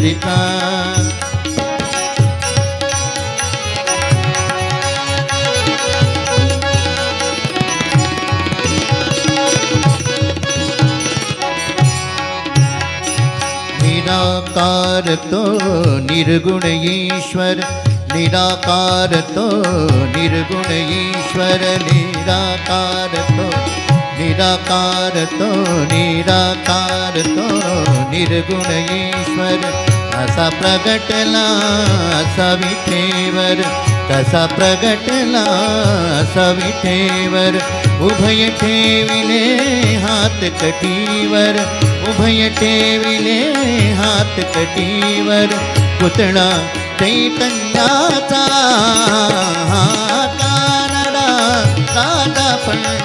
चरिता निराकार तो निर्गुण ईश्वर निराकार तो निर्गुण ईश्वर निराकार तो निराकार तो निराकार तो निर्गुण ईश्वर असा प्रगटला असा विठेवर कसा प्रगटला असा विठेवर उभय ठेविले हात कटीवर उभय ठेविले हात कटीवर पुतळा चैतन्याचा हा कानडा दादा पंढरी